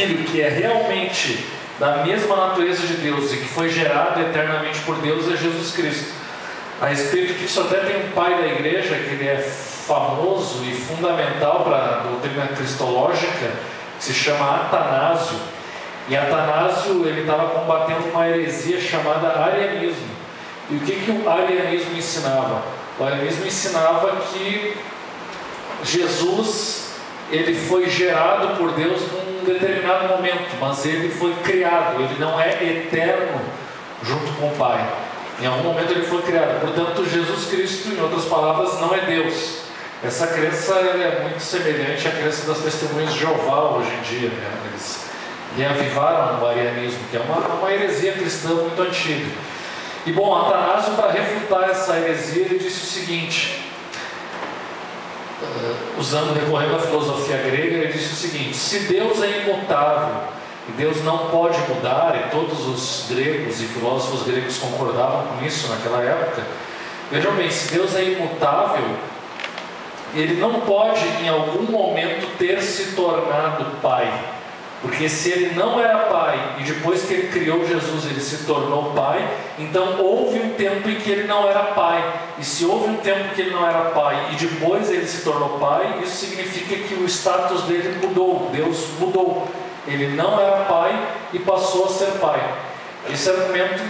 Filho que é realmente da mesma natureza de Deus e que foi gerado eternamente por Deus é Jesus Cristo. A respeito disso, até tem um pai da igreja que ele é famoso e fundamental para a doutrina cristológica, que se chama Atanásio. E Atanásio ele estava combatendo uma heresia chamada arianismo. E o que o arianismo ensinava? O arianismo ensinava que Jesus ele foi gerado por Deus num determinado momento, mas ele foi criado, ele não é eterno junto com o Pai. Em algum momento ele foi criado. Portanto, Jesus Cristo, em outras palavras, não é Deus. Essa crença é muito semelhante à crença das testemunhas de Jeová hoje em dia, né? Eles reavivaram o arianismo, que é uma heresia cristã muito antiga. E bom, Atanásio, para refutar essa heresia, ele disse o seguinte, recorrendo à filosofia grega, ele disse o seguinte: se Deus é imutável e Deus não pode mudar, e todos os gregos e filósofos gregos concordavam com isso naquela época, vejam bem, se Deus é imutável, ele não pode em algum momento ter se tornado Pai, porque se ele não era Pai e depois que ele criou Jesus ele se tornou Pai, então houve um tempo em que ele não era Pai. E se houve um tempo que ele não era Pai e depois ele se tornou Pai, isso significa que o status dele mudou. Deus mudou, ele não era Pai e passou a ser Pai. Esse argumento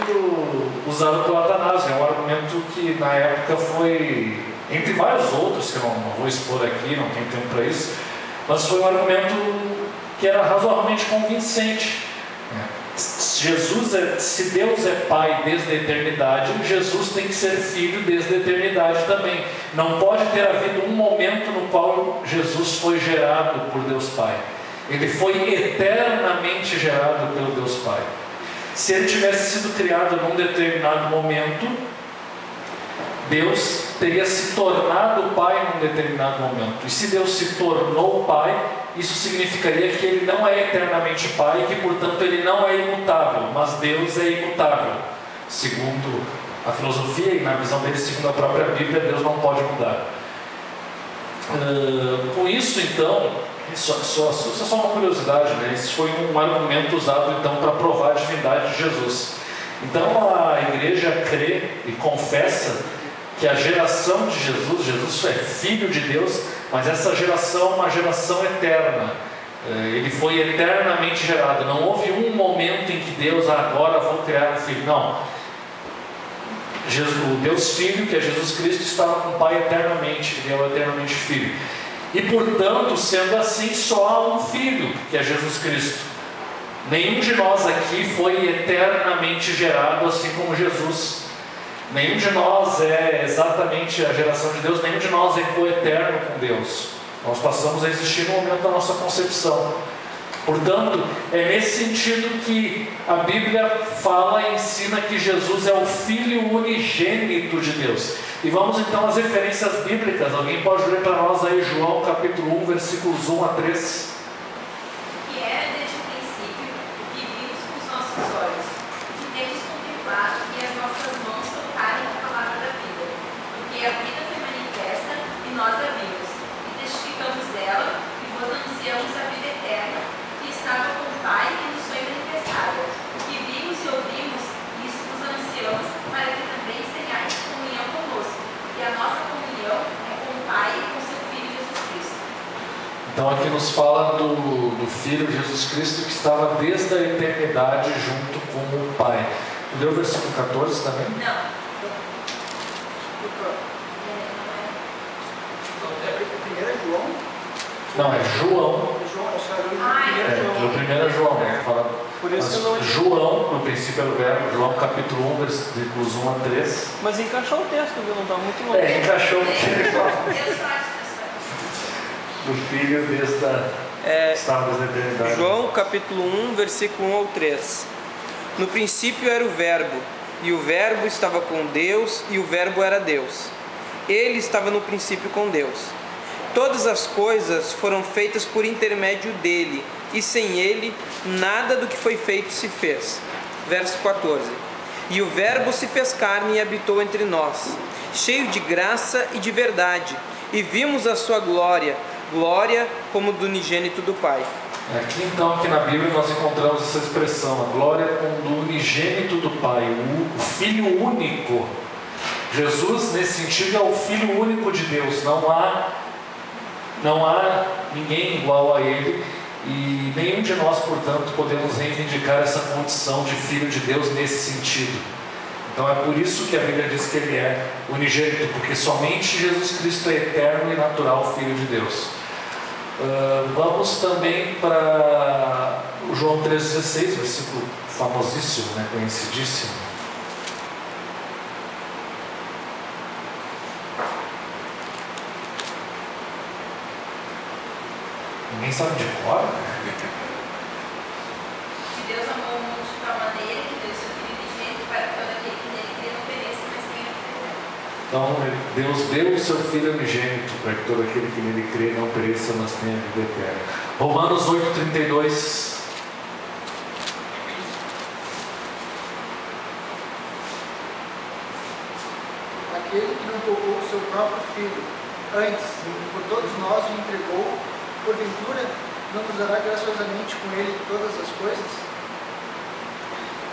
usado pelo Atanásio é um argumento que na época foi, entre vários outros que eu não vou expor aqui, não tenho tempo para isso, mas foi um argumento que era razoavelmente convincente. Se Deus é Pai desde a eternidade, Jesus tem que ser Filho desde a eternidade também. Não pode ter havido um momento no qual Jesus foi gerado por Deus Pai. Ele foi eternamente gerado pelo Deus Pai. Se ele tivesse sido criado num determinado momento, Deus teria se tornado Pai num determinado momento. E se Deus se tornou Pai, isso significaria que ele não é eternamente Pai e que, portanto, ele não é imutável. Mas Deus é imutável. Segundo a filosofia e na visão dele, segundo a própria Bíblia, Deus não pode mudar. Com isso, então, isso é só uma curiosidade, né? Esse foi um argumento usado, então, para provar a divindade de Jesus. Então, a igreja crê e confessa que a geração de Jesus é filho de Deus, mas essa geração é uma geração eterna. Ele foi eternamente gerado. Não houve um momento em que Deus, agora vou criar um filho. Não. O Deus Filho, que é Jesus Cristo, estava com o Pai eternamente. Ele é o eternamente Filho. E portanto, sendo assim, só há um Filho, que é Jesus Cristo. Nenhum de nós aqui foi eternamente gerado assim como Jesus. Nenhum de nós é exatamente a geração de Deus, nenhum de nós é coeterno com Deus. Nós passamos a existir no momento da nossa concepção. Portanto, é nesse sentido que a Bíblia fala e ensina que Jesus é o Filho unigênito de Deus. E vamos então às referências bíblicas. Alguém pode ler para nós aí João capítulo 1, versículos 1 a 3. Então aqui nos fala do Filho Jesus Cristo que estava desde a eternidade junto com o Pai. Leu o versículo 14 também? Não. Não, é João. O primeiro é João, né? Fala, por isso não... João, no princípio era o verbo, João capítulo 1, versículos 1 a 3. Mas encaixou o texto, viu? Não está muito longe. Encaixou o texto. Do Filho desde a eternidade. João capítulo 1, versículo 1 ao 3. No princípio era o verbo, e o verbo estava com Deus, e o verbo era Deus. Ele estava no princípio com Deus. Todas as coisas foram feitas por intermédio dele, e sem ele, nada do que foi feito se fez. Verso 14. E o verbo se fez carne e habitou entre nós, cheio de graça e de verdade, e vimos a sua glória, glória como do unigênito do Pai, Aqui então, aqui na Bíblia, nós encontramos essa expressão: a glória do unigênito do Pai, o Filho único. Jesus, nesse sentido, é o Filho único de Deus. Não há ninguém igual a Ele, e nenhum de nós, portanto, podemos reivindicar essa condição de Filho de Deus nesse sentido. Então é por isso que a Bíblia diz que Ele é unigênito, porque somente Jesus Cristo é eterno e natural Filho de Deus. Vamos também para o João 3,16, versículo famosíssimo, conhecidíssimo. Ninguém sabe de cor? Que Deus amou o mundo de tal maneira que deu seu Filho unigênito para que todo aquele que nele crê não pereça, mas tenha vida eterna. Então, Deus deu o seu Filho unigênito para que todo aquele que nele crê não pereça, mas tenha vida eterna. Romanos 8,32. Aquele que não poupou o seu próprio Filho, antes, por todos nós o entregou, porventura não nos dará graciosamente com ele todas as coisas?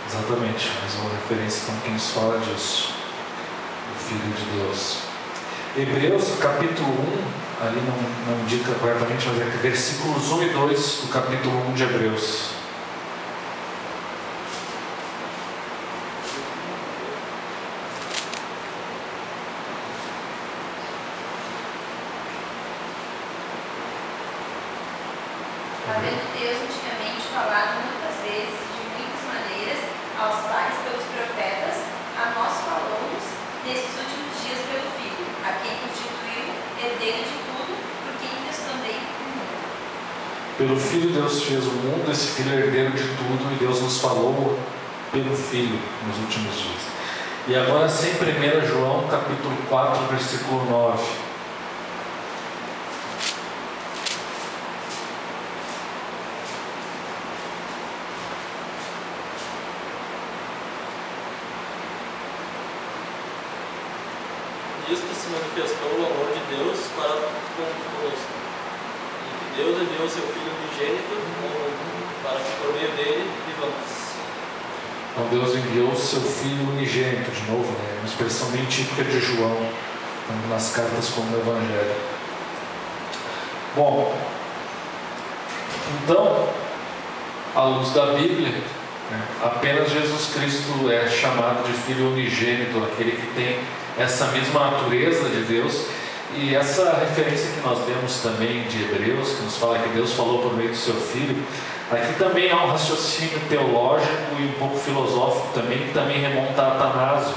Exatamente, mais uma referência com quem nos fala disso. Filho de Deus. Hebreus capítulo 1, ali não indica corretamente, mas é versículos 1 e 2 do capítulo 1 de Hebreus. Havendo Deus antigamente falado muitas vezes, de muitas maneiras, aos pais pelos profetas, a nós falou-nos nesses últimos dias pelo Filho, a quem constituiu herdeiro de tudo, por quem fez também o mundo. Pelo Filho Deus fez o mundo, esse Filho é herdeiro de tudo, e Deus nos falou pelo Filho nos últimos dias. E agora sim, 1 João capítulo 4, versículo 9. Nisto se manifestou o amor de Deus para conosco, e que Deus enviou seu Filho unigênito para que por meio dele vivamos. Então Deus enviou o seu Filho unigênito, de novo, uma expressão bem típica de João, nas cartas como no Evangelho. Bom, então, à luz da Bíblia, apenas Jesus Cristo é chamado de Filho unigênito, aquele que tem essa mesma natureza de Deus. E essa referência que nós vemos também de Hebreus, que nos fala que Deus falou por meio do seu Filho, aqui também há um raciocínio teológico e um pouco filosófico também, que também remonta a Atanásio.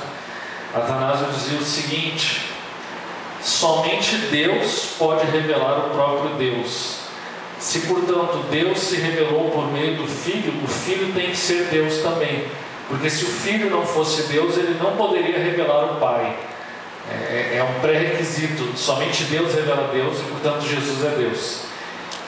Atanásio dizia o seguinte: somente Deus pode revelar o próprio Deus. Se, portanto, Deus se revelou por meio do Filho, o Filho tem que ser Deus também. Porque se o Filho não fosse Deus, ele não poderia revelar o Pai. É um pré-requisito. Somente Deus revela Deus e, portanto, Jesus é Deus.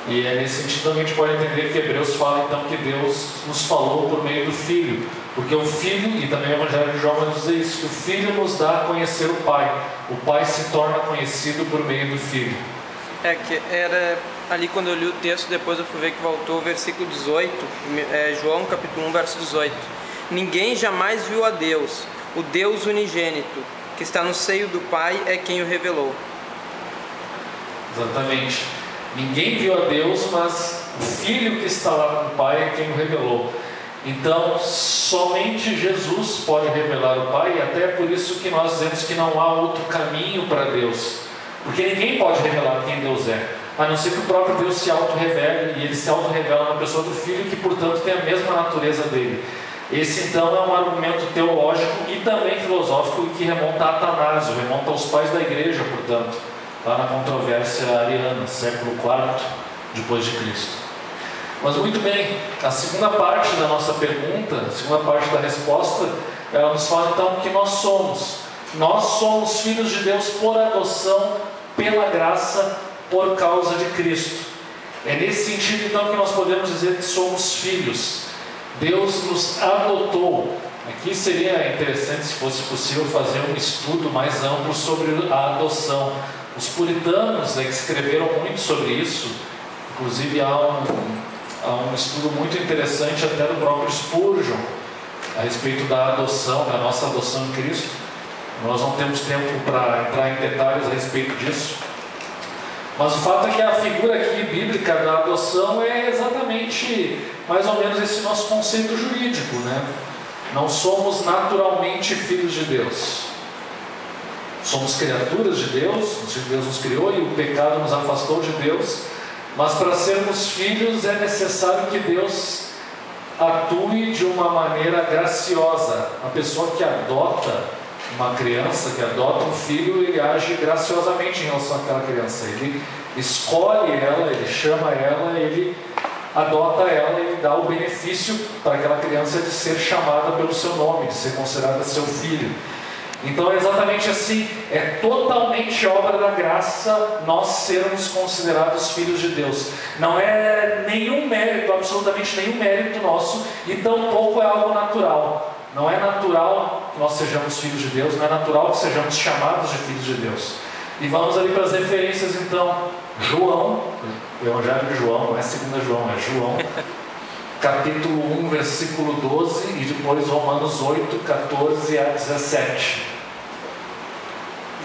E é nesse sentido também a gente pode entender que Hebreus fala então que Deus nos falou por meio do Filho. Porque o Filho, e também o Evangelho de João vai dizer isso, que o Filho nos dá a conhecer o Pai. O Pai se torna conhecido por meio do Filho. Que era ali quando eu li o texto, depois eu fui ver que voltou o versículo 18, João capítulo 1, verso 18. Ninguém jamais viu a Deus, o Deus unigênito, que está no seio do Pai, é quem o revelou. Exatamente. Ninguém viu a Deus, mas o Filho que está lá com o Pai é quem o revelou. Então, somente Jesus pode revelar o Pai, e até é por isso que nós dizemos que não há outro caminho para Deus. Porque ninguém pode revelar quem Deus é, a não ser que o próprio Deus se auto-revele, e Ele se auto-revela na pessoa do Filho, que portanto tem a mesma natureza dele. Esse então é um argumento teológico e também filosófico que remonta a Atanásio, remonta aos pais da igreja, portanto, lá na controvérsia ariana, século IV depois de Cristo. Mas muito bem, a segunda parte da nossa pergunta, a segunda parte da resposta, ela nos fala então que nós somos filhos de Deus por adoção, pela graça, por causa de Cristo. É nesse sentido então que nós podemos dizer que somos filhos. Deus nos adotou. Aqui seria interessante, se fosse possível, fazer um estudo mais amplo sobre a adoção. Os puritanos que escreveram muito sobre isso. Inclusive há há um estudo muito interessante até do próprio Spurgeon a respeito da adoção, da nossa adoção em Cristo. Nós não temos tempo para entrar em detalhes a respeito disso, mas o fato é que a figura aqui bíblica da adoção é exatamente mais ou menos esse nosso conceito jurídico, né? Não somos naturalmente filhos de Deus. Somos criaturas de Deus nos criou e o pecado nos afastou de Deus, mas para sermos filhos é necessário que Deus atue de uma maneira graciosa. A pessoa que adota uma criança, que adota um filho, ele age graciosamente em relação àquela criança. Ele escolhe ela, ele chama ela, ele adota ela, ele dá o benefício para aquela criança de ser chamada pelo seu nome, de ser considerada seu filho. Então é exatamente assim, é totalmente obra da graça nós sermos considerados filhos de Deus. Não é nenhum mérito, absolutamente nenhum mérito nosso, e tampouco é algo natural. Não é natural que nós sejamos filhos de Deus, não é natural que sejamos chamados de filhos de Deus. E vamos ali para as referências então. João, o Evangelho de João, não é 2 João, é João, capítulo 1, versículo 12, e depois Romanos 8, 14 a 17.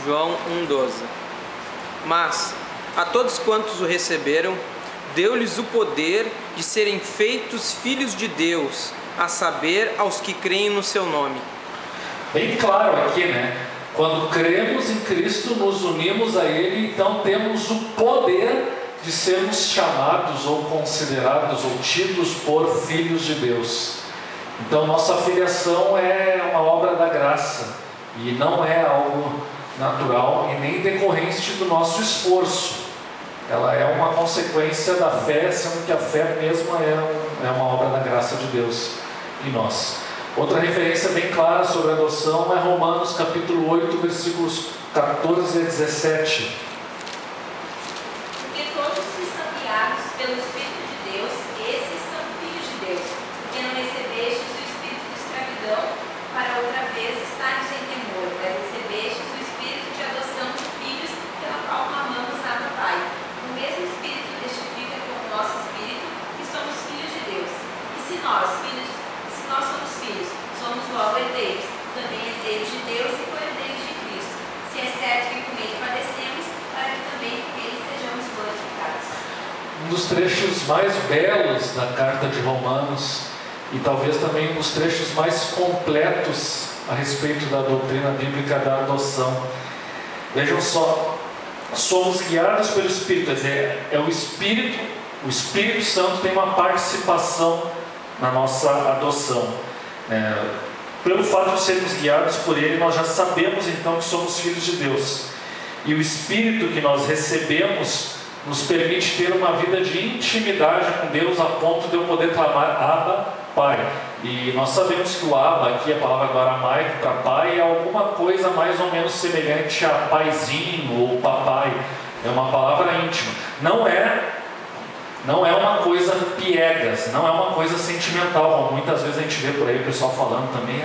João 1,12. Mas a todos quantos o receberam, deu-lhes o poder de serem feitos filhos de Deus, a saber, aos que creem no seu nome. Bem claro aqui, né? Quando cremos em Cristo, nos unimos a Ele, então temos o poder de sermos chamados ou considerados ou tidos por filhos de Deus. Então nossa filiação é uma obra da graça e não é algo natural e nem decorrente do nosso esforço. Ela é uma consequência da fé, sendo que a fé mesma é uma obra da graça de Deus em nós. Outra referência bem clara sobre a adoção é Romanos capítulo 8, versículos 14 a 17. Porque todos que são guiados pelo Espírito de Deus, esses são filhos de Deus. Porque não recebestes o espírito de escravidão para outra vez estares em temor, mas recebestes o espírito de adoção de filhos, pela qual clamamos Abba Pai. O mesmo Espírito testifica com o nosso espírito que somos filhos de Deus. E se nós somos filhos, somos logo herdeiros, também herdeiros de Deus e co-herdeiros de Cristo. Se é certo que com Ele padecemos, para que também com Ele sejamos glorificados. Um dos trechos mais belos da carta de Romanos, e talvez também um dos trechos mais completos a respeito da doutrina bíblica da adoção. Vejam só, somos guiados pelo Espírito, quer dizer, o Espírito Santo tem uma participação na nossa adoção. Pelo fato de sermos guiados por Ele, nós já sabemos então que somos filhos de Deus. E o Espírito que nós recebemos nos permite ter uma vida de intimidade com Deus, a ponto de eu poder clamar Abba, Pai. E nós sabemos que o Abba, aqui a palavra do aramaico para pai, é alguma coisa mais ou menos semelhante a paizinho ou papai. É uma palavra íntima. Não é uma coisa piegas, não é uma coisa sentimental, como muitas vezes a gente vê por aí o pessoal falando também,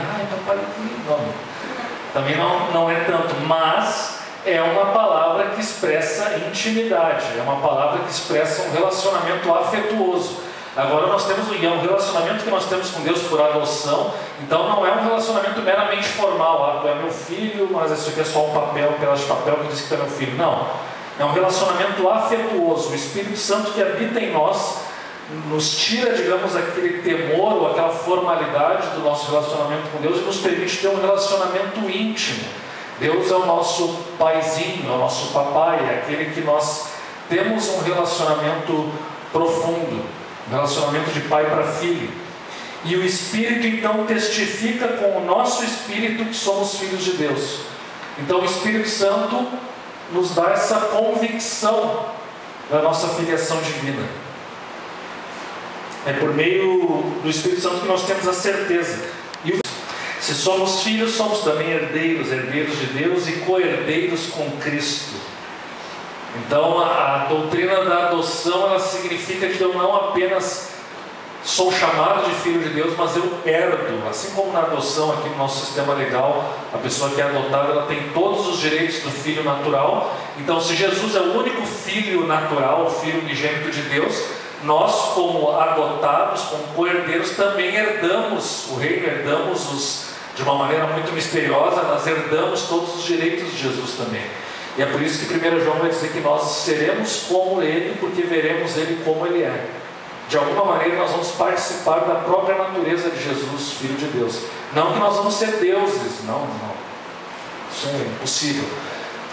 papai, não. Também não é tanto, mas é uma palavra que expressa intimidade, é uma palavra que expressa um relacionamento afetuoso. Agora nós temos um relacionamento que nós temos com Deus por adoção, então não é um relacionamento meramente formal, tu é meu filho, mas isso aqui é só um papel, um pedaço de papel que diz que tu é meu filho. Não. É um relacionamento afetuoso. O Espírito Santo que habita em nós nos tira, digamos, aquele temor ou aquela formalidade do nosso relacionamento com Deus e nos permite ter um relacionamento íntimo. Deus é o nosso paizinho, é o nosso papai, é aquele que nós temos um relacionamento profundo, um relacionamento de pai para filho. E o Espírito então testifica com o nosso espírito que somos filhos de Deus. Então o Espírito Santo nos dá essa convicção da nossa filiação divina. É por meio do Espírito Santo que nós temos a certeza. E se somos filhos, somos também herdeiros de Deus e co-herdeiros com Cristo. Então a doutrina da adoção, ela significa que eu não apenas sou chamado de filho de Deus, mas eu herdo. Assim como na adoção aqui no nosso sistema legal, a pessoa que é adotada, ela tem todos os direitos do filho natural. Então se Jesus é o único filho natural, o filho unigênito de Deus, nós, como adotados, como co-herdeiros, também herdamos o reino, herdamos de uma maneira muito misteriosa, nós herdamos todos os direitos de Jesus também. E é por isso que 1 João vai dizer que nós seremos como Ele, porque veremos Ele como Ele é. De alguma maneira nós vamos participar da própria natureza de Jesus, Filho de Deus. Não que nós vamos ser deuses, não. Isso é impossível.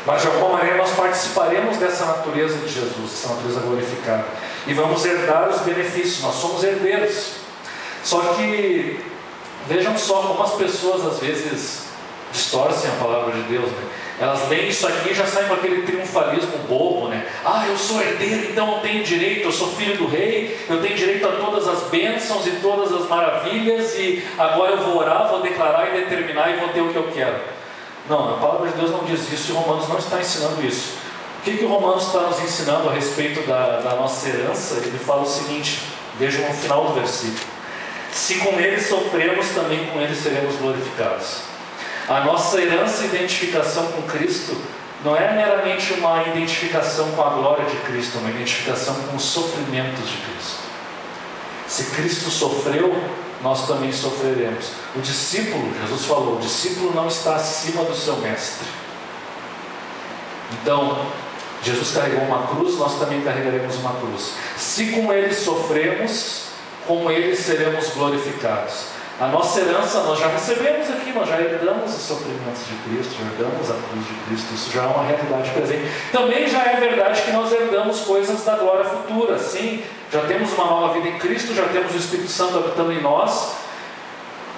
Mas de alguma maneira nós participaremos dessa natureza de Jesus, essa natureza glorificada. E vamos herdar os benefícios, nós somos herdeiros. Só que, vejam só como as pessoas às vezes distorcem a palavra de Deus, né? Elas leem isso aqui e já saem com aquele triunfalismo bobo, né? Eu sou herdeiro, então eu tenho direito, eu sou filho do rei, eu tenho direito a todas as bênçãos e todas as maravilhas, e agora eu vou orar, vou declarar e determinar e vou ter o que eu quero. Não, a palavra de Deus não diz isso, e Romanos não está ensinando isso. O que o Romanos está nos ensinando a respeito da nossa herança? Ele fala o seguinte, vejam no final do versículo: se com ele sofremos, também com ele seremos glorificados. A nossa herança e identificação com Cristo não é meramente uma identificação com a glória de Cristo, é uma identificação com os sofrimentos de Cristo. Se Cristo sofreu, nós também sofreremos. O discípulo, Jesus falou, o discípulo não está acima do seu mestre. Então, Jesus carregou uma cruz, nós também carregaremos uma cruz. Se com ele sofremos, com ele seremos glorificados. A nossa herança nós já recebemos aqui, nós já herdamos os sofrimentos de Cristo, já herdamos a cruz de Cristo, isso já é uma realidade presente. Também já é verdade que nós herdamos coisas da glória futura, sim, já temos uma nova vida em Cristo, já temos o Espírito Santo habitando em nós,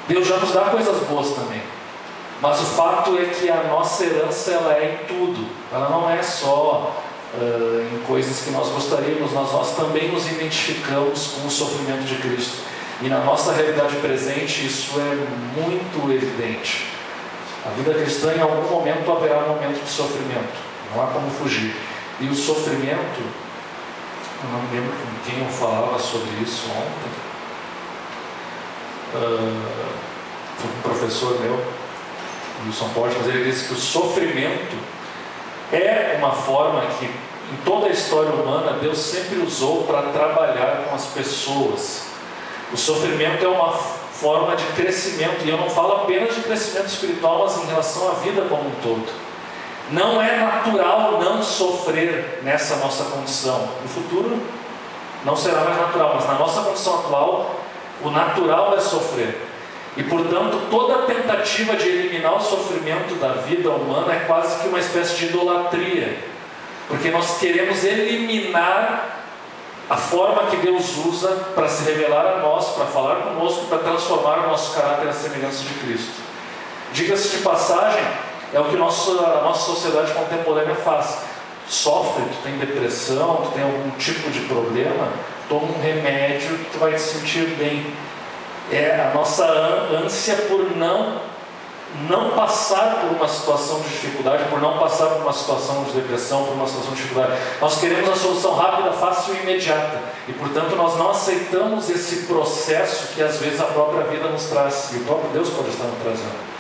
Deus já nos dá coisas boas também. Mas o fato é que a nossa herança ela é em tudo, ela não é só em coisas que nós gostaríamos, nós também nos identificamos com o sofrimento de Cristo. E na nossa realidade presente isso é muito evidente. A vida cristã em algum momento haverá um momento de sofrimento, não há como fugir. E o sofrimento, eu não me lembro com quem eu falava sobre isso ontem, foi um professor meu, Wilson Porte, mas ele disse que o sofrimento é uma forma que em toda a história humana Deus sempre usou para trabalhar com as pessoas. O sofrimento é uma forma de crescimento, e eu não falo apenas de crescimento espiritual, mas em relação à vida como um todo. Não é natural não sofrer nessa nossa condição. No futuro não será mais natural, mas na nossa condição atual, o natural é sofrer. E portanto, toda tentativa de eliminar o sofrimento da vida humana é quase que uma espécie de idolatria, porque nós queremos eliminar a forma que Deus usa para se revelar a nós, para falar conosco, para transformar o nosso caráter à semelhança de Cristo. Diga-se de passagem, é o que a nossa sociedade contemporânea faz. Sofre, tu tem depressão, tu tem algum tipo de problema, toma um remédio que tu vai te sentir bem. É a nossa ânsia por não passar por uma situação de dificuldade, por não passar por uma situação de depressão, por uma situação de dificuldade. Nós queremos a solução rápida, fácil e imediata. E portanto nós não aceitamos esse processo que às vezes a própria vida nos traz. E o próprio Deus pode estar nos trazendo.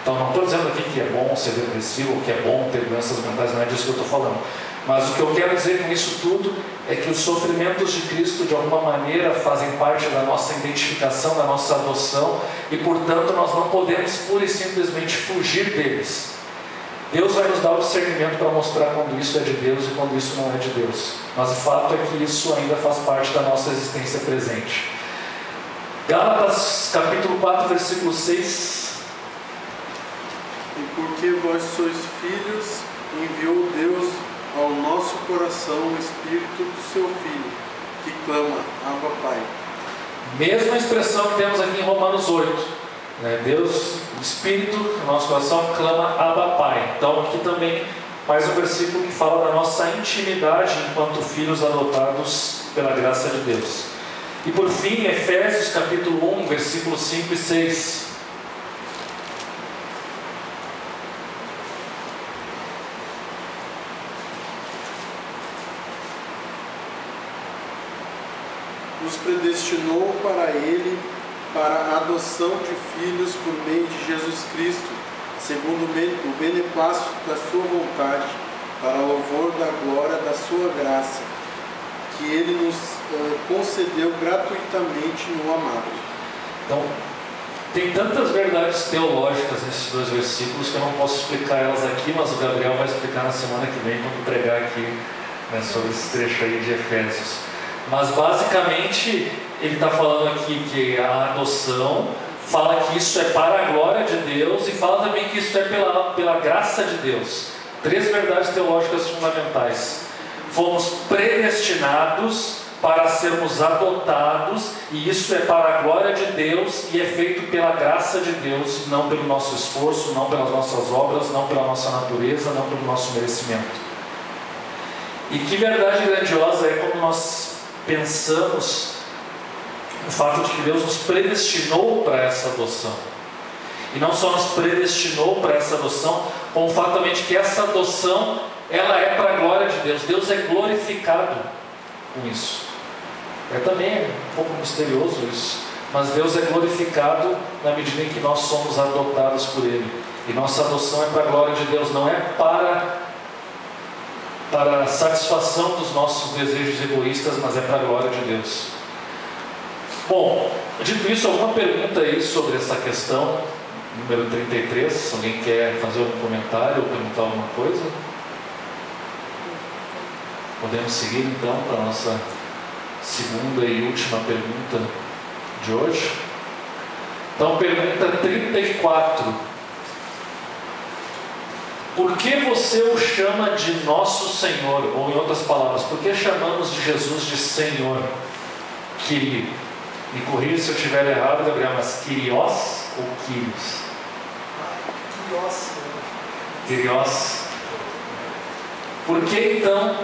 Então não estou dizendo aqui que é bom ser depressivo, que é bom ter doenças mentais, não é disso que eu estou falando. Mas o que eu quero dizer com isso tudo é que os sofrimentos de Cristo de alguma maneira fazem parte da nossa identificação, da nossa adoção, e portanto nós não podemos pura e simplesmente fugir deles. Deus vai nos dar o discernimento para mostrar quando isso é de Deus e quando isso não é de Deus. Mas o fato é que isso ainda faz parte da nossa existência presente. Gálatas capítulo 4, versículo 6. E porque vós sois filhos, enviou Deus ao nosso coração o Espírito do seu Filho, que clama, Abba Pai. Mesma expressão que temos aqui em Romanos 8. Deus, o Espírito no nosso coração clama, Abba Pai. Então aqui também mais um versículo que fala da nossa intimidade enquanto filhos adotados pela graça de Deus. E por fim, Efésios capítulo 1, versículos 5 e 6. Nos predestinou para Ele, para a adoção de filhos por meio de Jesus Cristo, segundo o beneplácito da sua vontade, para louvor da glória da sua graça, que Ele nos concedeu gratuitamente no amado. Então, tem tantas verdades teológicas nesses dois versículos que eu não posso explicar elas aqui, mas o Gabriel vai explicar na semana que vem quando pregar aqui, né, sobre esse trecho aí de Efésios. Mas basicamente ele está falando aqui que a adoção fala que isso é para a glória de Deus e fala também que isso é pela graça de Deus. Três verdades teológicas fundamentais. Fomos predestinados para sermos adotados, e isso é para a glória de Deus e é feito pela graça de Deus, não pelo nosso esforço, não pelas nossas obras, não pela nossa natureza, não pelo nosso merecimento. E que verdade grandiosa é quando nós pensamos no fato de que Deus nos predestinou para essa adoção. E não só nos predestinou para essa adoção, como o fato também de que essa adoção, ela é para a glória de Deus. Deus é glorificado com isso. É também um pouco misterioso isso, mas Deus é glorificado na medida em que nós somos adotados por Ele. E nossa adoção é para a glória de Deus, não é para a satisfação dos nossos desejos egoístas, mas é para a glória de Deus. Bom, dito isso, alguma pergunta aí sobre essa questão, número 33? Se alguém quer fazer algum comentário ou perguntar alguma coisa? Podemos seguir então para a nossa segunda e última pergunta de hoje. Então, pergunta 34. Por que você o chama de nosso Senhor? Ou em outras palavras, por que chamamos de Jesus de Senhor? Kyrie. Me corrija se eu estiver errado, Gabriel, mas Kyrios ou Kyrios? Kyrios. Por que então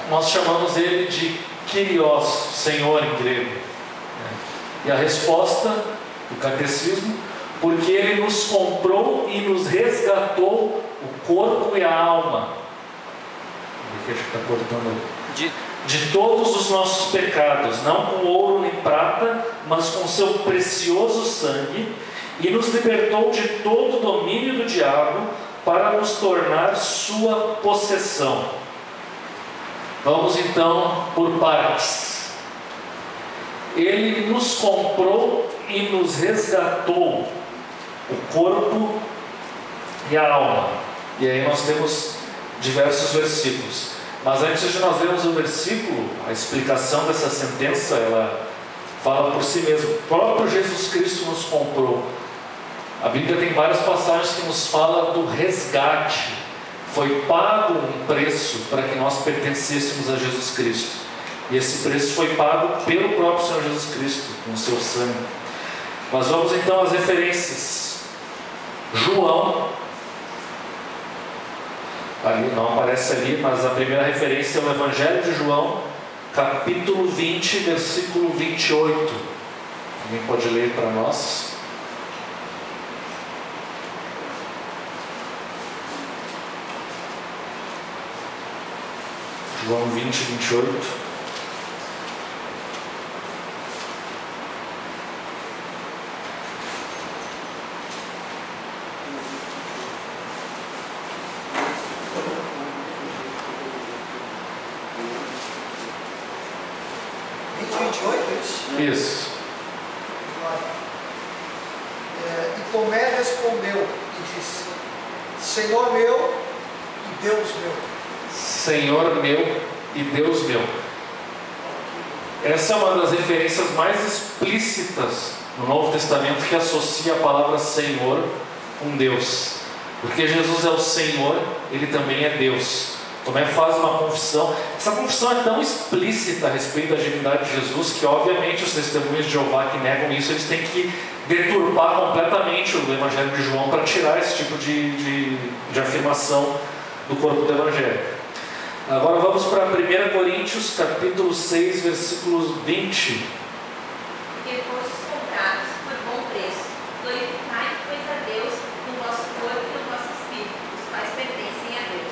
nós chamamos ele de Kyrios, Senhor em grego? E a resposta do catecismo: porque ele nos comprou e nos resgatou o corpo e a alma. De todos os nossos pecados, não com ouro nem prata, mas com seu precioso sangue, e nos libertou de todo o domínio do diabo para nos tornar sua possessão. Vamos então por partes. Ele nos comprou e nos resgatou o corpo e a alma. E aí nós temos diversos versículos. Mas antes de nós lermos o versículo, a explicação dessa sentença, ela fala por si mesmo. O próprio Jesus Cristo nos comprou. A Bíblia tem várias passagens que nos falam do resgate. Foi pago um preço para que nós pertencêssemos a Jesus Cristo. E esse preço foi pago pelo próprio Senhor Jesus Cristo, com o seu sangue. Mas vamos então às referências. João, ali não aparece ali, mas a primeira referência é o Evangelho de João, capítulo 20, versículo 28. Alguém pode ler para nós? João 20, 28. Isso. E Tomé respondeu e disse: Senhor meu e Deus meu. Senhor meu e Deus meu. Essa é uma das referências mais explícitas no Novo Testamento que associa a palavra Senhor com Deus. Porque Jesus é o Senhor, Ele também é Deus. Tomé faz uma confissão. Essa confissão é tão explícita a respeito da divindade de Jesus que obviamente os testemunhos de Jeová que negam isso, eles têm que deturpar completamente o Evangelho de João para tirar esse tipo de afirmação do corpo do Evangelho. Agora vamos para 1 Coríntios capítulo 6, versículos 20. Porque fostes comprados por bom preço. Glorificai, pois, a Deus no vosso corpo e no vosso espírito, os quais pertencem a Deus.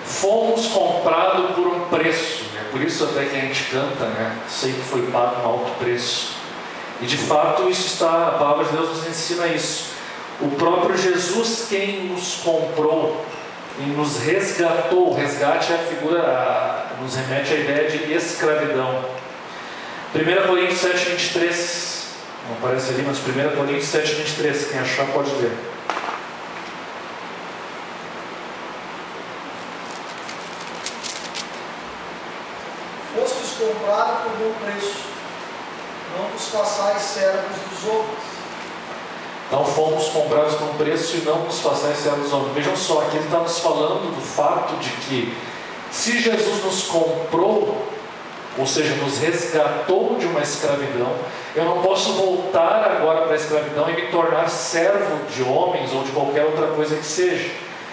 Fomos comprados por um preço, é por isso até que a gente canta, né? Sei que foi pago um alto preço. E de fato isso está, a palavra de Deus nos ensina isso. O próprio Jesus quem nos comprou. e nos resgatou. O resgate é a figura, nos remete à ideia de escravidão. 1 Coríntios 7:23, não aparece ali, mas 1 Coríntios 7:23, quem achar pode ler. Fostes comprados por bom preço, não vos façais servos dos homens. Não fomos comprados por um preço e não nos façais servos dos homens. Vejam só, aqui ele está nos falando do fato de que se Jesus nos comprou, ou seja, nos resgatou de uma escravidão, eu não posso voltar agora para a escravidão e me tornar servo de homens ou de qualquer outra coisa que seja.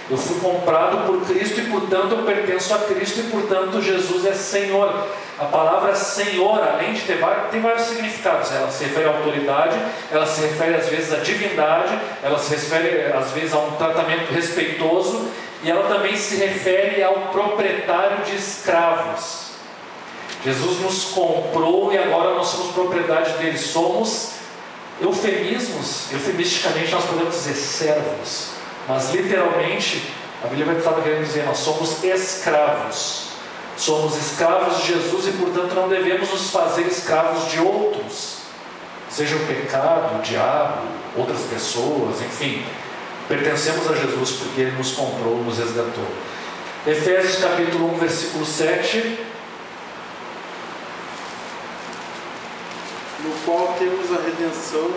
Eu fui comprado por Cristo e, portanto, eu pertenço a Cristo e, portanto, Jesus é Senhor. A palavra Senhor, além de tem vários significados. Ela se refere à autoridade, ela se refere às vezes à divindade, ela se refere às vezes a um tratamento respeitoso, e ela também se refere ao proprietário de escravos. Jesus nos comprou e agora nós somos propriedade dele. Somos eufemisticamente nós podemos dizer servos, mas literalmente a Bíblia vai estar querendo dizer nós somos escravos. Somos escravos de Jesus e, portanto, não devemos nos fazer escravos de outros, seja o pecado, o diabo, outras pessoas, enfim. Pertencemos a Jesus porque Ele nos comprou, nos resgatou. Efésios capítulo 1, versículo 7. No qual temos a redenção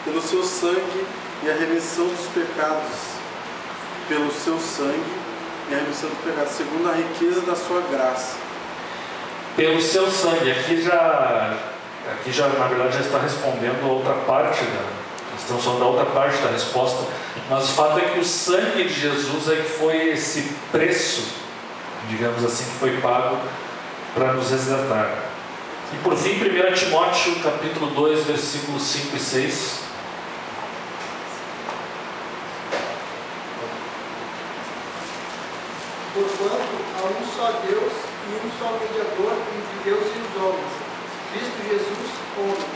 pelo seu sangue e a remissão dos pecados. Pelo seu sangue e a remissão dos pecados, segundo a riqueza da sua graça. Pelo seu sangue, aqui já na verdade já está respondendo a outra parte estamos falando da outra parte da resposta, mas o fato é que o sangue de Jesus é que foi esse preço, digamos assim, que foi pago para nos resgatar. E por fim, 1 Timóteo capítulo 2, versículos 5 e 6. Porquanto há um só Deus e um só mediador entre Deus e os homens, Cristo Jesus, homem,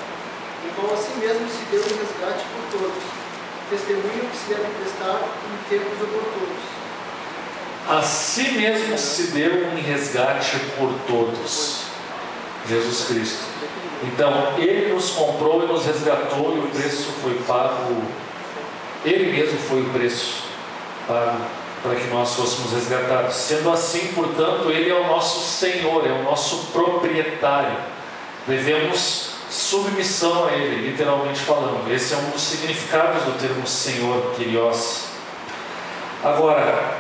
o qual assim mesmo se deu em resgate por todos, testemunho que se deve prestar em tempos oportunos. Assim mesmo se deu em resgate por todos, Jesus Cristo. Então, Ele nos comprou e nos resgatou, e o preço foi pago. Ele mesmo foi o preço pago para que nós fôssemos resgatados. Sendo assim, portanto, Ele é o nosso Senhor, é o nosso proprietário. Devemos submissão a Ele, literalmente falando. Esse é um dos significados do termo Senhor, Kyrios. Agora,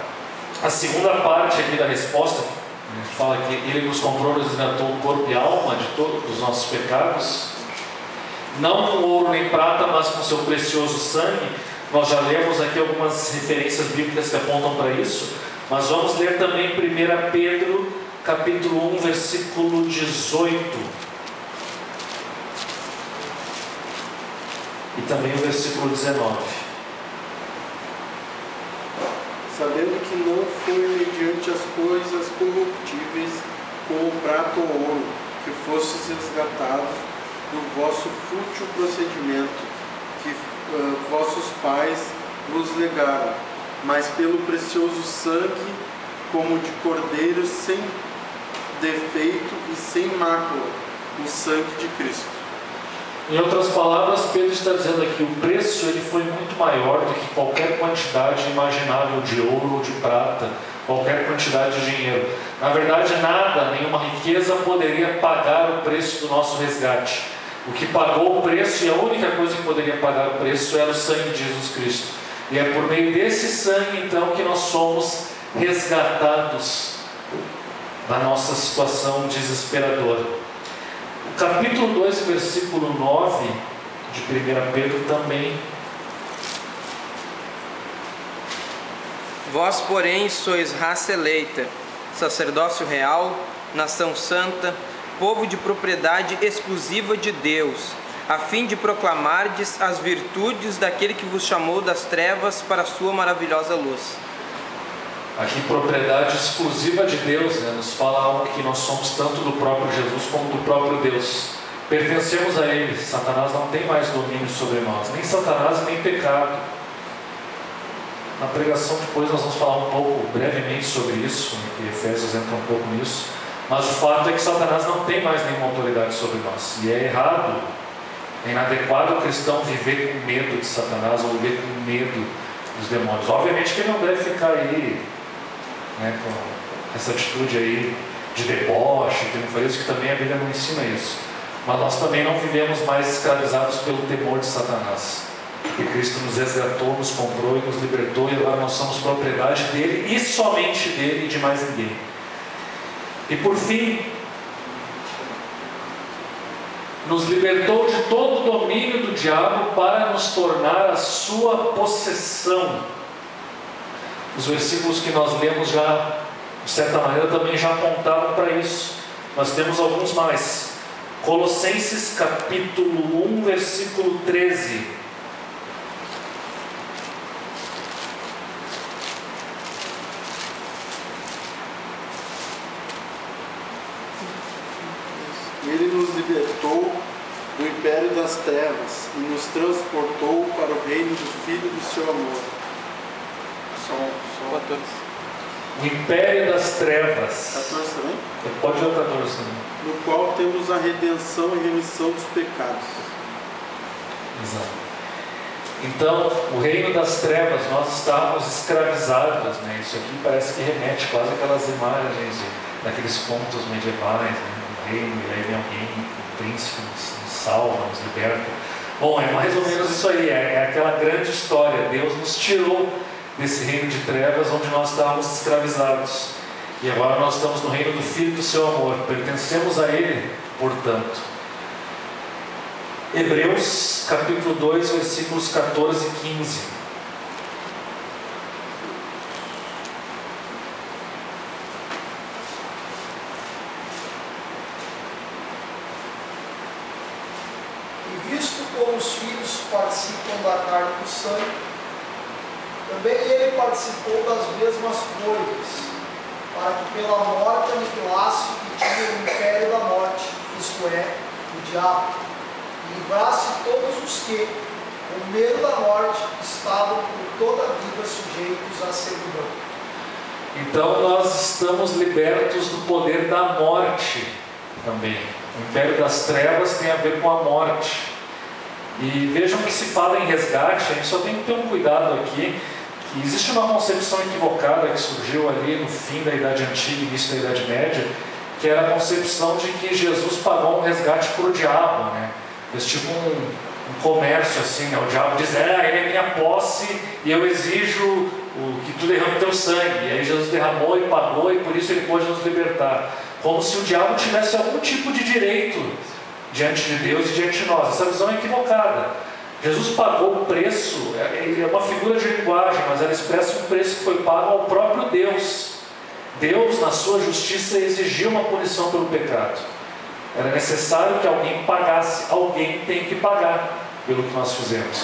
a segunda parte aqui da resposta, a gente fala que Ele nos comprou, nos resgatou o corpo e alma de todos os nossos pecados, não com ouro nem prata, mas com seu precioso sangue. Nós já lemos aqui algumas referências bíblicas que apontam para isso, mas vamos ler também 1 Pedro, capítulo 1, versículo 18. E também o versículo 19. Sabendo que não foi mediante as coisas corruptíveis, como prata ou ouro, que fostes resgatados do vosso fútil procedimento, que vossos pais vos legaram, mas pelo precioso sangue, como de cordeiro sem defeito e sem mácula, o sangue de Cristo. Em outras palavras, Pedro está dizendo aqui, o preço ele foi muito maior do que qualquer quantidade imaginável de ouro ou de prata, qualquer quantidade de dinheiro. Na verdade, nada, nenhuma riqueza poderia pagar o preço do nosso resgate. O que pagou o preço, e a única coisa que poderia pagar o preço, era o sangue de Jesus Cristo. E é por meio desse sangue, então, que nós somos resgatados da nossa situação desesperadora. O capítulo 2, versículo 9 de 1 Pedro também. Vós, porém, sois raça eleita, sacerdócio real, nação santa, povo de propriedade exclusiva de Deus, a fim de proclamardes as virtudes daquele que vos chamou das trevas para a sua maravilhosa luz. Aqui, propriedade exclusiva de Deus, né? Nos fala algo que nós somos tanto do próprio Jesus como do próprio Deus. Pertencemos a Ele. Satanás não tem mais domínio sobre nós, nem Satanás nem pecado. Na pregação depois nós vamos falar um pouco brevemente sobre isso, que Efésios entra um pouco nisso, mas o fato é que Satanás não tem mais nenhuma autoridade sobre nós, e é errado, é inadequado o cristão viver com medo de Satanás ou viver com medo dos demônios. Obviamente que ele não deve ficar aí, né, com essa atitude aí de deboche, triunfalismo, que também a Bíblia não ensina isso, mas nós também não vivemos mais escravizados pelo temor de Satanás. Porque Cristo nos resgatou, nos comprou e nos libertou, e agora nós somos propriedade dele e somente dele e de mais ninguém. E por fim, nos libertou de todo o domínio do diabo para nos tornar a sua possessão. Os versículos que nós lemos já, de certa maneira, também já apontavam para isso. Nós temos alguns mais. Colossenses capítulo 1, versículo 13. Ele nos libertou do império das trevas e nos transportou para o reino do Filho do seu amor. Só 14. O império das trevas. 14 também? Pode ir ao 14 também. No qual temos a redenção e remissão dos pecados. Exato. Então, o reino das trevas, nós estávamos escravizados, né? Isso aqui parece que remete quase àquelas imagens daqueles contos medievais, né? Reino, e aí vem alguém, um príncipe nos salva, nos liberta. Bom, é mais ou menos isso aí, é aquela grande história. Deus nos tirou desse reino de trevas onde nós estávamos escravizados, e agora nós estamos no reino do Filho do seu amor, pertencemos a Ele, portanto. Hebreus capítulo 2, versículos 14 e 15. Como os filhos participam da carne e do sangue, também ele participou das mesmas coisas, para que pela morte aniquilasse o que tinha o império da morte, isto é, o diabo, e livrasse todos os que, com medo da morte, estavam por toda a vida sujeitos à servidão. Então nós estamos libertos do poder da morte também. O império das trevas tem a ver com a morte. E vejam que se fala em resgate, a gente só tem que ter um cuidado aqui, que existe uma concepção equivocada que surgiu ali no fim da Idade Antiga e início da Idade Média, que era a concepção de que Jesus pagou um resgate para o diabo, né? Fez tipo um comércio assim, né? O diabo diz, ele é minha posse e eu exijo que tu derrame teu sangue. E aí Jesus derramou e pagou, e por isso ele pôde nos libertar. Como se o diabo tivesse algum tipo de direito diante de Deus e diante de nós. Essa visão é equivocada. Jesus pagou o preço, é uma figura de linguagem, mas ela expressa um preço que foi pago ao próprio Deus. Deus, na sua justiça, exigiu uma punição pelo pecado. Era necessário que alguém pagasse. Alguém tem que pagar pelo que nós fizemos.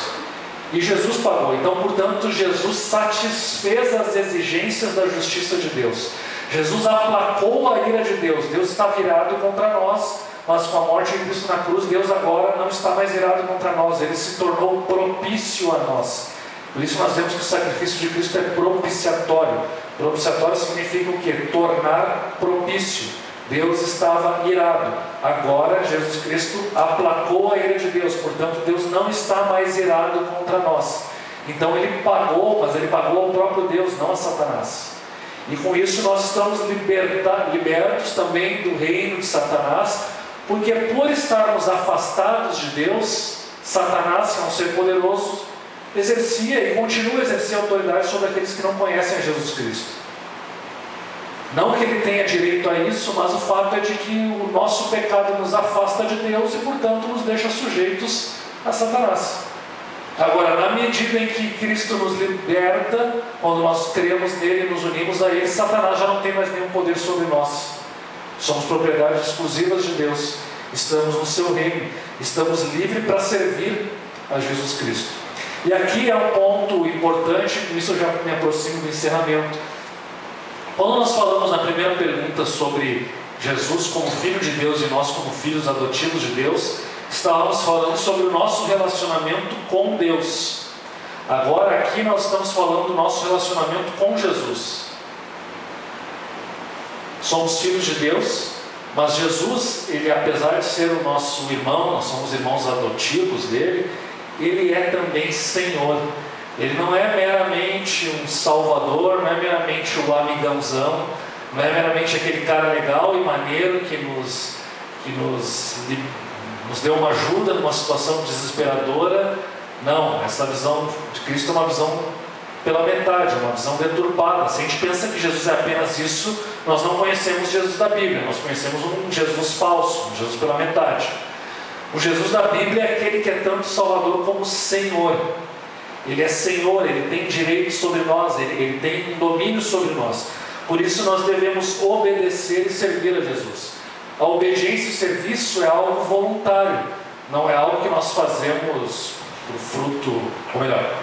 E Jesus pagou. Então, portanto, Jesus satisfez as exigências da justiça de Deus. Jesus aplacou a ira de Deus. Deus está virado contra nós, mas com a morte de Cristo na cruz, Deus agora não está mais irado contra nós. Ele se tornou propício a nós. Por isso nós vemos que o sacrifício de Cristo é propiciatório. Propiciatório significa o quê? Tornar propício. Deus estava irado. Agora Jesus Cristo aplacou a ira de Deus. Portanto, Deus não está mais irado contra nós. Então Ele pagou, mas Ele pagou ao próprio Deus, não a Satanás. E com isso nós estamos libertos também do reino de Satanás, porque por estarmos afastados de Deus, Satanás, que é um ser poderoso, exercia e continua a exercer autoridade sobre aqueles que não conhecem a Jesus Cristo. Não que ele tenha direito a isso, mas o fato é de que o nosso pecado nos afasta de Deus e, portanto, nos deixa sujeitos a Satanás. Agora, na medida em que Cristo nos liberta, quando nós cremos nele e nos unimos a ele, Satanás já não tem mais nenhum poder sobre nós. Somos propriedades exclusivas de Deus, estamos no seu reino, estamos livres para servir a Jesus Cristo. E aqui é um ponto importante, com isso eu já me aproximo do encerramento. Quando nós falamos na primeira pergunta sobre Jesus como Filho de Deus e nós como filhos adotivos de Deus, estávamos falando sobre o nosso relacionamento com Deus. Agora aqui nós estamos falando do nosso relacionamento com Jesus. Somos filhos de Deus, mas Jesus, ele apesar de ser o nosso irmão, nós somos irmãos adotivos dele, ele é também Senhor. Ele não é meramente um salvador, não é meramente o amigãozão, não é meramente aquele cara legal e maneiro que nos deu uma ajuda numa situação desesperadora. Não, essa visão de Cristo é uma visão pela metade, uma visão deturpada. Se a gente pensa que Jesus é apenas isso, nós não conhecemos Jesus da Bíblia, nós conhecemos um Jesus falso, um Jesus pela metade. O Jesus da Bíblia é aquele que é tanto Salvador como Senhor. Ele é Senhor, Ele tem direito sobre nós, Ele tem um domínio sobre nós. Por isso nós devemos obedecer e servir a Jesus. A obediência e o serviço é algo voluntário, não é algo que nós fazemos por fruto, ou melhor,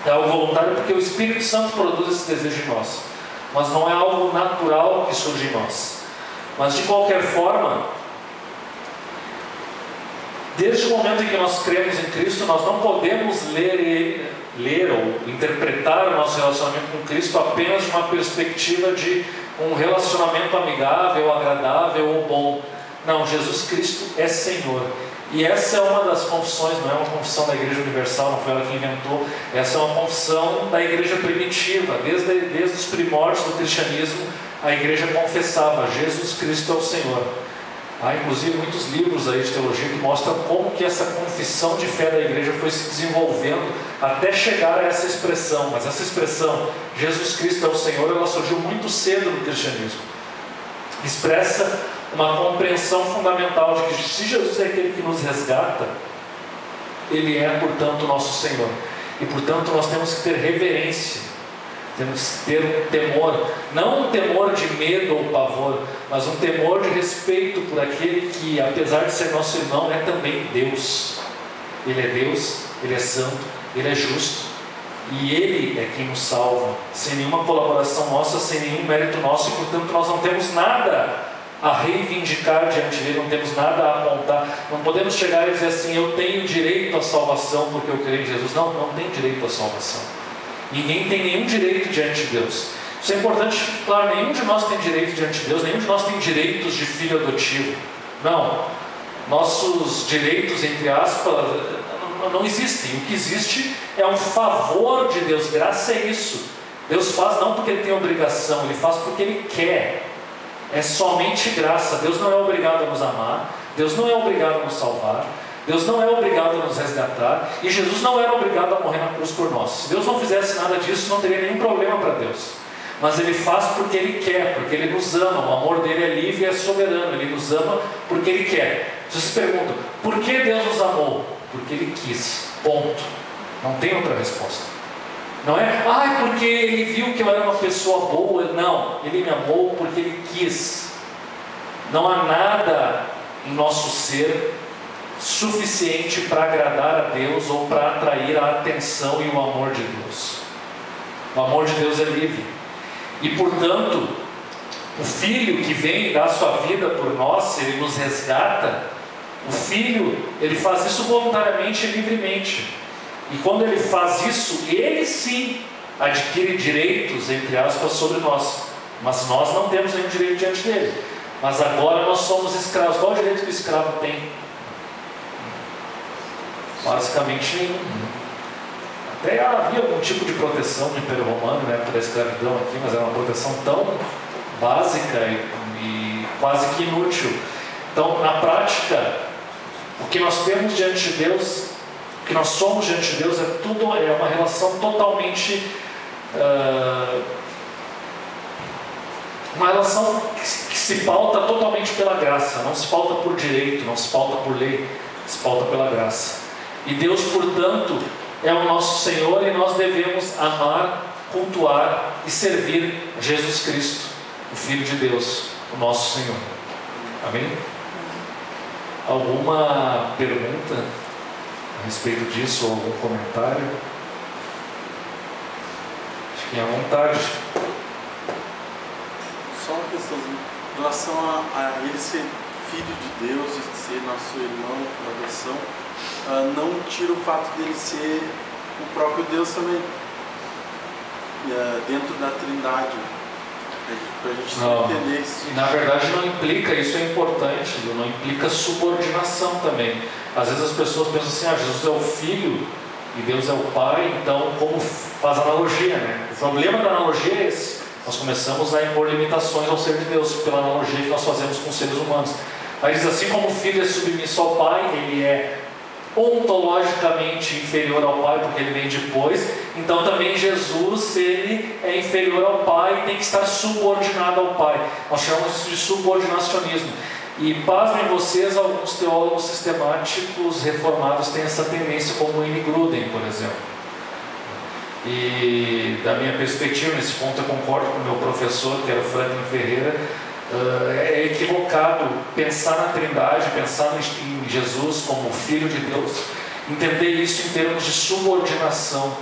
é algo voluntário porque o Espírito Santo produz esse desejo em nós, mas não é algo natural que surge em nós. Mas de qualquer forma, desde o momento em que nós cremos em Cristo, nós não podemos ler ou interpretar o nosso relacionamento com Cristo apenas de uma perspectiva de um relacionamento amigável, agradável ou bom. Não, Jesus Cristo é Senhor. E essa é uma das confissões, não é uma confissão da Igreja Universal, não foi ela que inventou, essa é uma confissão da Igreja primitiva. Desde os primórdios do cristianismo, a Igreja confessava: Jesus Cristo é o Senhor. Há inclusive muitos livros aí de teologia que mostram como que essa confissão de fé da Igreja foi se desenvolvendo até chegar a essa expressão. Mas essa expressão, Jesus Cristo é o Senhor, ela surgiu muito cedo no cristianismo. Expressa uma compreensão fundamental de que se Jesus é aquele que nos resgata, Ele é, portanto, o nosso Senhor. E, portanto, nós temos que ter reverência, temos que ter um temor, não um temor de medo ou pavor, mas um temor de respeito por aquele que, apesar de ser nosso irmão, é também Deus. Ele é Deus, Ele é santo, Ele é justo, e Ele é quem nos salva, sem nenhuma colaboração nossa, sem nenhum mérito nosso, e portanto nós não temos nada a reivindicar diante dele, não temos nada a apontar, não podemos chegar e dizer assim: eu tenho direito à salvação porque eu creio em Jesus. Não, não tem direito à salvação. Ninguém tem nenhum direito diante de Deus. Isso é importante, claro, nenhum de nós tem direito diante de Deus, nenhum de nós tem direitos de filho adotivo. Não, nossos direitos, entre aspas, não existem. O que existe é um favor de Deus. Graça é isso. Deus faz não porque Ele tem obrigação, Ele faz porque Ele quer. É somente graça. Deus não é obrigado a nos amar, Deus não é obrigado a nos salvar, Deus não é obrigado a nos resgatar, e Jesus não era obrigado a morrer na cruz por nós. Se Deus não fizesse nada disso, não teria nenhum problema para Deus. Mas Ele faz porque Ele quer, porque Ele nos ama. O amor dele é livre e é soberano. Ele nos ama porque Ele quer. Vocês se perguntam: por que Deus nos amou? Porque Ele quis. Ponto. Não tem outra resposta. Não é, porque Ele viu que eu era uma pessoa boa. Não, Ele me amou porque Ele quis. Não há nada em nosso ser suficiente para agradar a Deus ou para atrair a atenção e o amor de Deus. O amor de Deus é livre. E portanto, o Filho que vem dar sua vida por nós, Ele nos resgata. O Filho, Ele faz isso voluntariamente e livremente. E quando Ele faz isso, Ele sim adquire direitos, entre aspas, sobre nós. Mas nós não temos nenhum direito diante dele. Mas agora nós somos escravos. Qual o direito que o escravo tem? Basicamente nenhum. Até havia algum tipo de proteção no Império Romano, na época da escravidão aqui, mas era uma proteção tão básica e quase que inútil. Então, na prática, o que nós temos diante de Deus, o que nós somos diante de Deus é uma relação totalmente uma relação que se pauta totalmente pela graça. Não se pauta por direito, não se pauta por lei, se pauta pela graça. E Deus, portanto, é o nosso Senhor, e nós devemos amar, cultuar e servir a Jesus Cristo, o Filho de Deus, o nosso Senhor. Amém? Alguma pergunta a respeito disso, ou algum comentário? Fiquem à vontade. Só uma questão em relação a ele ser filho de Deus e ser nosso irmão por adoção, não tira o fato dele ser o próprio Deus também, dentro da Trindade, para a gente Não. entender isso. E na verdade não implica, isso é importante, não implica subordinação também. Às vezes as pessoas pensam assim, Jesus é o Filho e Deus é o Pai, então como faz analogia, né? O problema da analogia é esse. Nós começamos a impor limitações ao ser de Deus pela analogia que nós fazemos com os seres humanos. Mas assim como o Filho é submisso ao Pai, ele é ontologicamente inferior ao Pai, porque ele vem depois, então também Jesus, ele é inferior ao Pai e tem que estar subordinado ao Pai. Nós chamamos isso de subordinacionismo. E pasmem vocês, alguns teólogos sistemáticos reformados têm essa tendência, como Wayne Grudem, por exemplo. E da minha perspectiva, nesse ponto eu concordo com o meu professor, que era o Franklin Ferreira. É equivocado pensar na Trindade, pensar em Jesus como Filho de Deus, entender isso em termos de subordinação.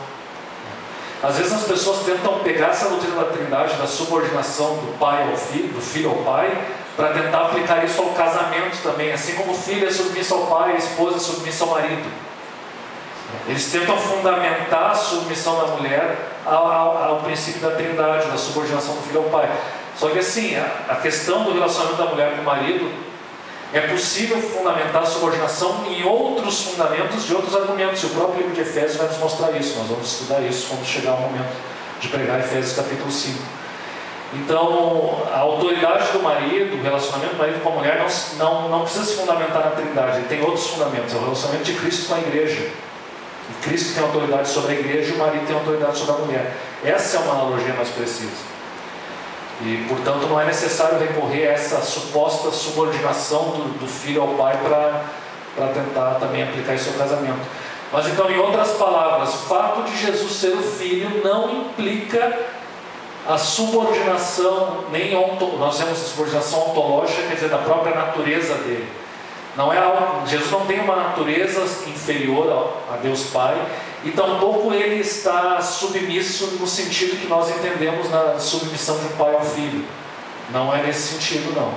Às vezes as pessoas tentam pegar essa doutrina da Trindade, da subordinação do pai ao filho, do filho ao pai, para tentar aplicar isso ao casamento também, assim como o filho é submisso ao pai, a esposa é submissa ao marido. Eles tentam fundamentar a submissão da mulher ao princípio da Trindade, da subordinação do filho ao pai. Só que assim, a questão do relacionamento da mulher com o marido, é possível fundamentar a subordinação em outros fundamentos de outros argumentos. E o próprio livro de Efésios vai nos mostrar isso. Nós vamos estudar isso quando chegar o momento de pregar Efésios capítulo 5. Então, a autoridade do marido, o relacionamento do marido com a mulher não precisa se fundamentar na Trindade. Ele tem outros fundamentos. É o relacionamento de Cristo com a igreja. E Cristo tem autoridade sobre a igreja e o marido tem autoridade sobre a mulher. Essa é uma analogia mais precisa. E, portanto, não é necessário recorrer a essa suposta subordinação do filho ao pai para tentar também aplicar isso ao casamento. Mas então, em outras palavras, o fato de Jesus ser o Filho não implica a subordinação, nós temos a subordinação ontológica, quer dizer, da própria natureza dele. Não é algo, Jesus não tem uma natureza inferior a Deus Pai, e tampouco ele está submisso no sentido que nós entendemos na submissão de um pai ao filho. Não é nesse sentido, não.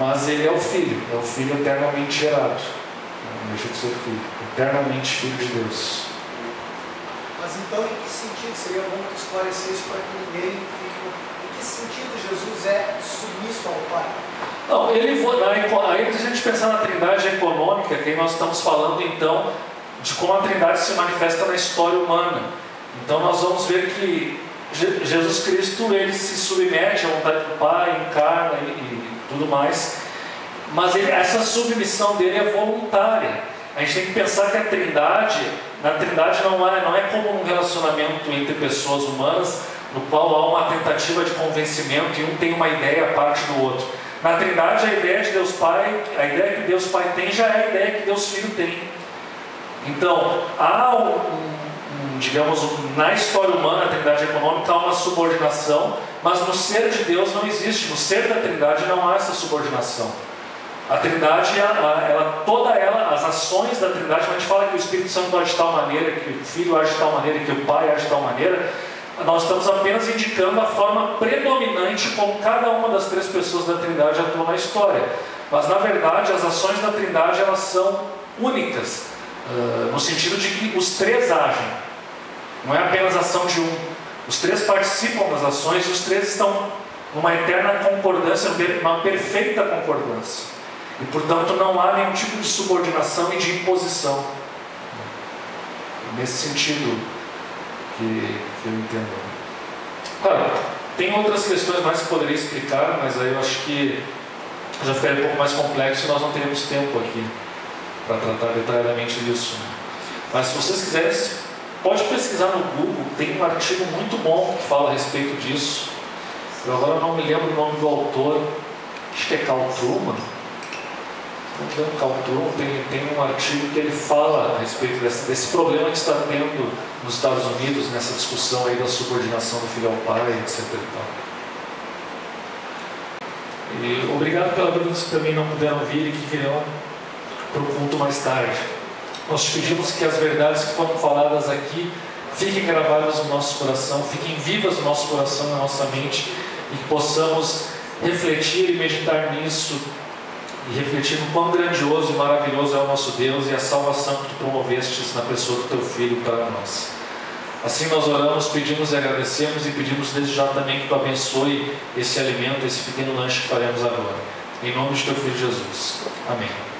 Mas ele é o filho eternamente gerado. Não deixa de ser filho, eternamente filho de Deus. Mas então, em que sentido seria bom que esclarecesse para que ninguém fique... Em que sentido Jesus é submisso ao Pai? Não, aí se a gente pensar na Trindade econômica, que aí nós estamos falando então de como a Trindade se manifesta na história humana. Então nós vamos ver que Jesus Cristo, ele se submete à vontade do Pai, encarna e tudo mais, mas essa submissão dele é voluntária. A gente tem que pensar que na Trindade não é como um relacionamento entre pessoas humanas, no qual há uma tentativa de convencimento e um tem uma ideia à parte do outro. Na Trindade, a ideia de Deus Pai, a ideia que Deus Pai tem, já é a ideia que Deus Filho tem. Então, há digamos, na história humana, a Trindade econômica, há uma subordinação, mas no ser de Deus não existe. No ser da Trindade não há essa subordinação. A Trindade, as ações da Trindade, quando a gente fala que o Espírito Santo age de tal maneira, que o Filho age de tal maneira, que o Pai age de tal maneira, nós estamos apenas indicando a forma predominante como cada uma das três pessoas da Trindade atua na história. Mas, na verdade, as ações da Trindade, elas são únicas, no sentido de que os três agem. Não é apenas a ação de um. Os três participam das ações e os três estão numa eterna concordância, uma perfeita concordância. E, portanto, não há nenhum tipo de subordinação e de imposição. Nesse sentido que eu entendo. Claro, tem outras questões mais que poderia explicar, mas aí eu acho que já ficaria um pouco mais complexo e nós não teríamos tempo aqui para tratar detalhadamente disso. Mas se vocês quiserem, pode pesquisar no Google, tem um artigo muito bom que fala a respeito disso. Eu agora não me lembro o nome do autor, acho que é Carl Trueman. Tem um artigo que ele fala a respeito desse problema que está tendo nos Estados Unidos, nessa discussão aí da subordinação do filho ao pai, etc. E obrigado pela pergunta que também não puderam vir e que virão para o culto mais tarde. Nós pedimos que as verdades que foram faladas aqui fiquem gravadas no nosso coração, fiquem vivas no nosso coração, na nossa mente, e que possamos refletir e meditar nisso e refletindo quão grandioso e maravilhoso é o nosso Deus e a salvação que tu promovestes na pessoa do teu Filho para nós. Assim nós oramos, pedimos e agradecemos e pedimos desde já também que tu abençoe esse alimento, esse pequeno lanche que faremos agora. Em nome de teu Filho Jesus. Amém.